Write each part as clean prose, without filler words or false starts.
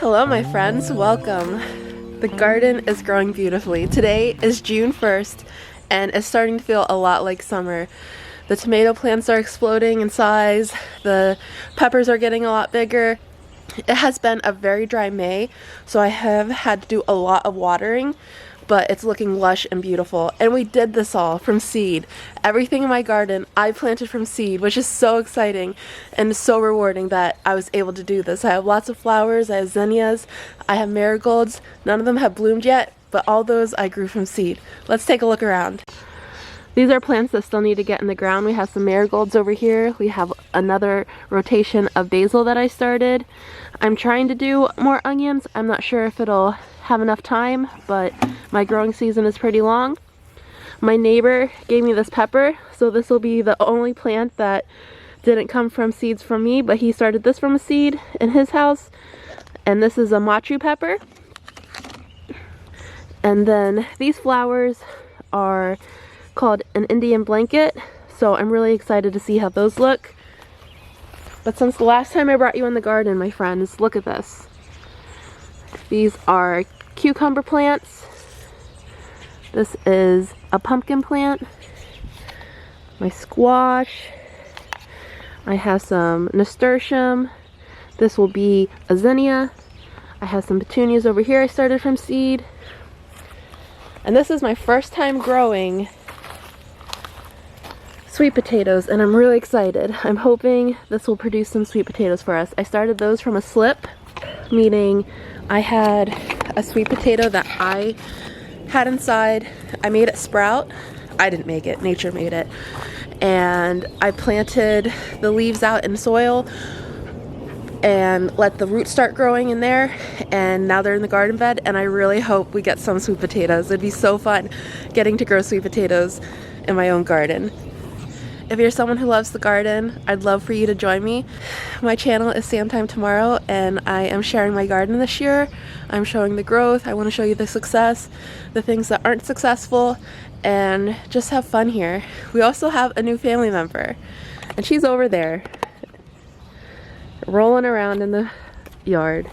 Hello my friends, welcome. The garden is growing beautifully. Today is June 1st and it's starting to feel a lot like summer. The tomato plants are exploding in size, the peppers are getting a lot bigger. It has been a very dry May, so I have had to do a lot of watering, but it's looking lush and beautiful. And we did this all from seed. Everything in my garden I planted from seed, which is so exciting and so rewarding that I was able to do this. I have lots of flowers, I have zinnias, I have marigolds. None of them have bloomed yet, but all those I grew from seed. Let's take a look around. These are plants that still need to get in the ground. We have some marigolds over here. We have another rotation of basil that I started. I'm trying to do more onions. I'm not sure if it'll have enough time, but my growing season is pretty long. My neighbor gave me this pepper, so this will be the only plant that didn't come from seeds from me, but he started this from a seed in his house. And this is a machu pepper. And then these flowers are called an Indian blanket, so I'm really excited to see how those look. But since the last time I brought you in the garden, my friends, look at this. These are cucumber plants. This is a pumpkin plant. My squash. I have some nasturtium. This will be a zinnia. I have some petunias over here I started from seed. And this is my first time growing sweet potatoes, and I'm really excited. I'm hoping this will produce some sweet potatoes for us. I started those from a slip, meaning I had a sweet potato that I had inside. I made it sprout. I didn't make it, nature made it. And I planted the leaves out in soil and let the roots start growing in there, and now they're in the garden bed, and I really hope we get some sweet potatoes. It'd be so fun getting to grow sweet potatoes in my own garden. If you're someone who loves the garden, I'd love for you to join me. My channel is Samtimetomorrow, and I am sharing my garden this year. I'm showing the growth. I want to show you the success, the things that aren't successful, and just have fun here. We also have a new family member, and she's over there rolling around in the yard.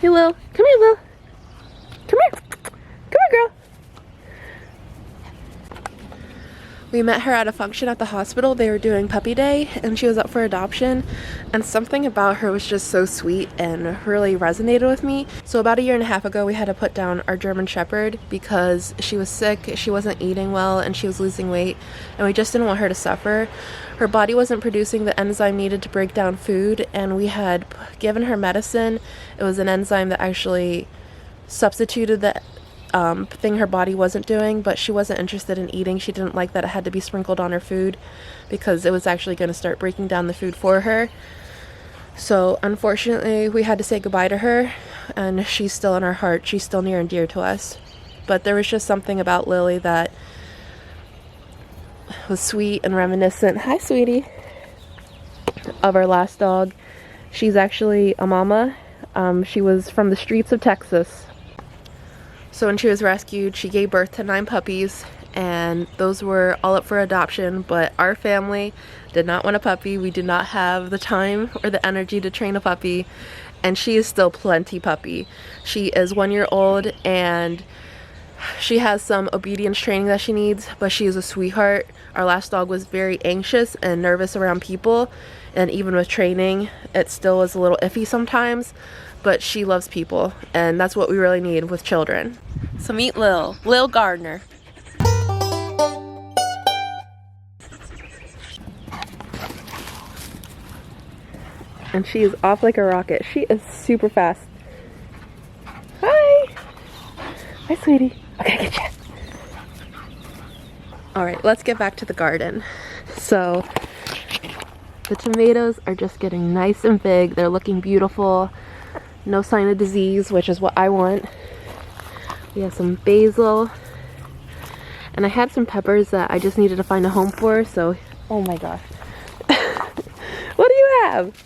Hey Lil, come here Lil. Come here. Come here girl. We met her at a function at the hospital. They were doing puppy day and she was up for adoption, and something about her was just so sweet and really resonated with me. So about 1.5 years ago we had to put down our German Shepherd because she was sick, she wasn't eating well, and she was losing weight, and we just didn't want her to suffer. Her body wasn't producing the enzyme needed to break down food, and we had given her medicine. It was an enzyme that actually substituted the thing her body wasn't doing, but she wasn't interested in eating. She didn't like that it had to be sprinkled on her food because it was actually going to start breaking down the food for her. So unfortunately we had to say goodbye to her, and she's still in our heart. She's still near and dear to us. But there was just something about Lily that was sweet and reminiscent, hi sweetie, of our last dog. She's actually a mama. She was from the streets of Texas. So when she was rescued, she gave birth to 9 puppies, and those were all up for adoption, but our family did not want a puppy. We did not have the time or the energy to train a puppy, and she is still plenty puppy. She is 1 year old, and she has some obedience training that she needs, but she is a sweetheart. Our last dog was very anxious and nervous around people, and even with training, it still was a little iffy sometimes. But she loves people, and that's what we really need with children. So meet Lil Gardner. And she is off like a rocket. She is super fast. Hi! Hi, sweetie. Okay, get you. Alright, let's get back to the garden. So, the tomatoes are just getting nice and big. They're looking beautiful. No sign of disease, which is what I want. We have some basil. And I had some peppers that I just needed to find a home for, so, oh my gosh. What do you have?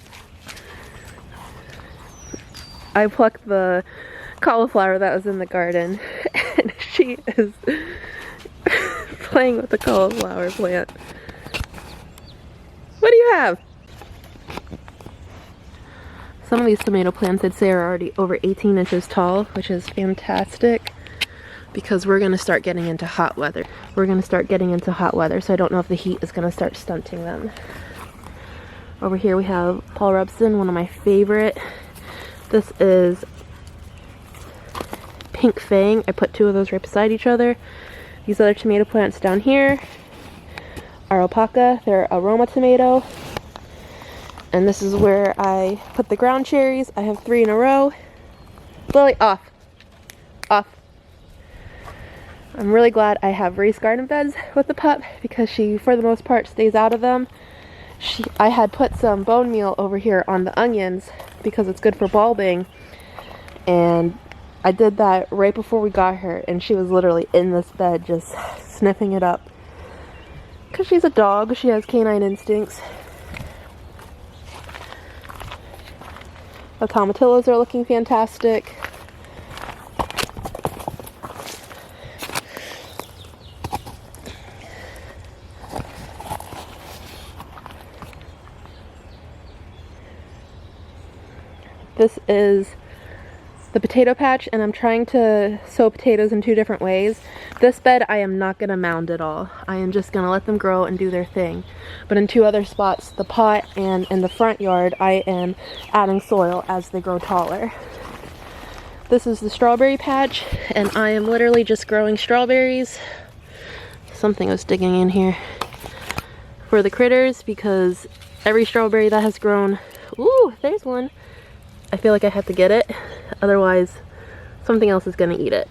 I plucked the cauliflower that was in the garden, and she is playing with the cauliflower plant. What do you have? Some of these tomato plants I'd say are already over 18 inches tall, which is fantastic because we're going to start getting into hot weather. So I don't know if the heat is going to start stunting them. Over here we have Paul Robson, one of my favorite. This is Pink Fang. I put two of those right beside each other. These other tomato plants down here are Alpaca. They're aroma tomato. And this is where I put the ground cherries. I have 3 in a row. Lily, off. Off. I'm really glad I have raised garden beds with the pup because she, for the most part, stays out of them. I had put some bone meal over here on the onions because it's good for bulbing. And I did that right before we got her, and she was literally in this bed just sniffing it up. Because she's a dog, she has canine instincts. The tomatillos are looking fantastic. This is the potato patch, and I'm trying to sow potatoes in 2 different ways. This bed I am not going to mound at all. I am just going to let them grow and do their thing. But in 2 other spots, the pot and in the front yard, I am adding soil as they grow taller. This is the strawberry patch, and I am literally just growing strawberries. Something was digging in here. For the critters, because every strawberry that has grown, ooh, there's one. I feel like I have to get it, otherwise something else is going to eat it.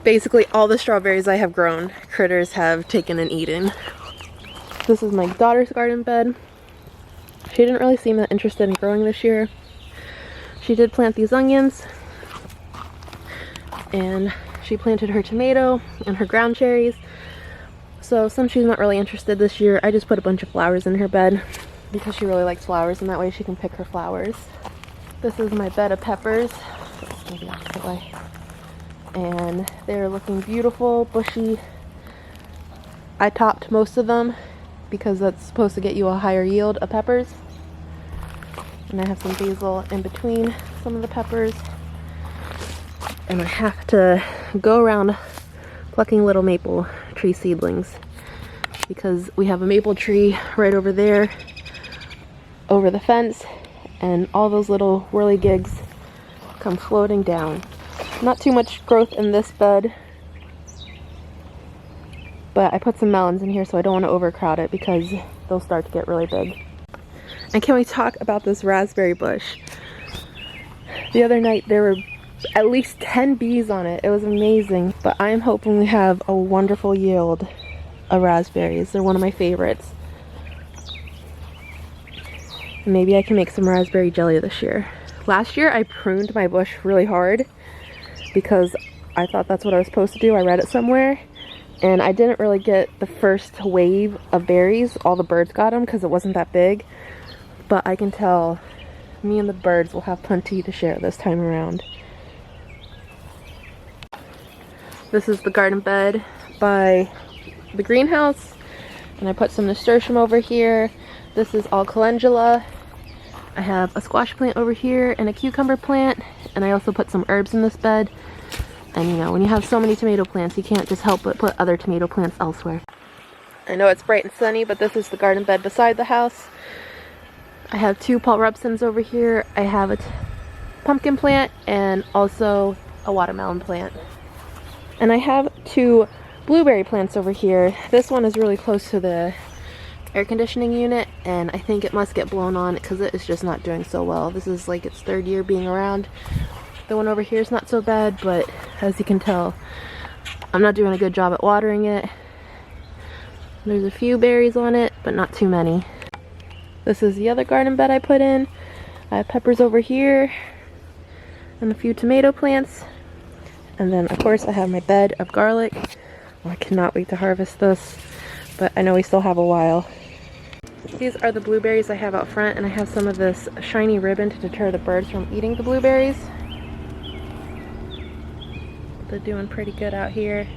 Basically all the strawberries I have grown, critters have taken and eaten. This is my daughter's garden bed. She didn't really seem that interested in growing this year. She did plant these onions, and she planted her tomato and her ground cherries. So since she's not really interested this year, I just put a bunch of flowers in her bed, because she really likes flowers, and that way she can pick her flowers. This is my bed of peppers. Maybe the opposite way. And they're looking beautiful, bushy. I topped most of them because that's supposed to get you a higher yield of peppers. And I have some basil in between some of the peppers. And I have to go around plucking little maple tree seedlings because we have a maple tree right over there over the fence, and all those little whirligigs come floating down. Not too much growth in this bed, but I put some melons in here so I don't want to overcrowd it because they'll start to get really big. And can we talk about this raspberry bush? The other night there were at least 10 bees on it. It was amazing, but I'm hoping we have a wonderful yield of raspberries. They're one of my favorites. Maybe I can make some raspberry jelly this year. Last year I pruned my bush really hard because I thought that's what I was supposed to do. I read it somewhere, and I didn't really get the first wave of berries. All the birds got them because it wasn't that big, but I can tell me and the birds will have plenty to share this time around. This is the garden bed by the greenhouse, and I put some nasturtium over here. This is all calendula. I have a squash plant over here and a cucumber plant, and I also put some herbs in this bed. And you know, when you have so many tomato plants, you can't just help but put other tomato plants elsewhere. I know it's bright and sunny, but this is the garden bed beside the house. I have 2 Paul Robsons over here. I have a pumpkin plant and also a watermelon plant. And I have 2 blueberry plants over here. This one is really close to the air conditioning unit, and I think it must get blown on because it is just not doing so well. This is like its 3rd year being around. The one over here is not so bad, but as you can tell, I'm not doing a good job at watering it. There's a few berries on it, but not too many. This is the other garden bed I put in. I have peppers over here and a few tomato plants. And then of course I have my bed of garlic. I cannot wait to harvest this, but I know we still have a while. These are the blueberries I have out front, and I have some of this shiny ribbon to deter the birds from eating the blueberries. They're doing pretty good out here.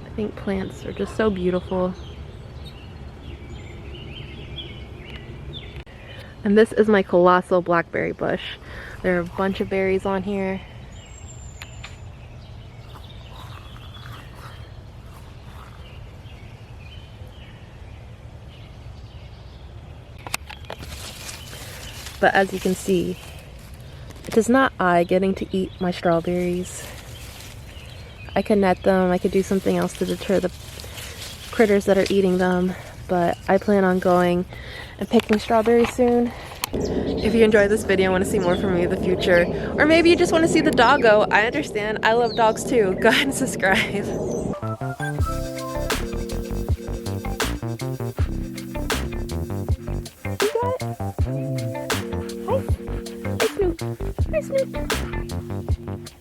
I think plants are just so beautiful. And this is my colossal blackberry bush. There are a bunch of berries on here. But as you can see, it does not eye getting to eat my strawberries. I could net them, I could do something else to deter the critters that are eating them, but I plan on going and picking strawberries soon. If you enjoyed this video and want to see more from me in the future, or maybe you just want to see the doggo, I understand. I love dogs too. Go ahead and subscribe. Hi. Hi, Snoop. Hi, Snoop.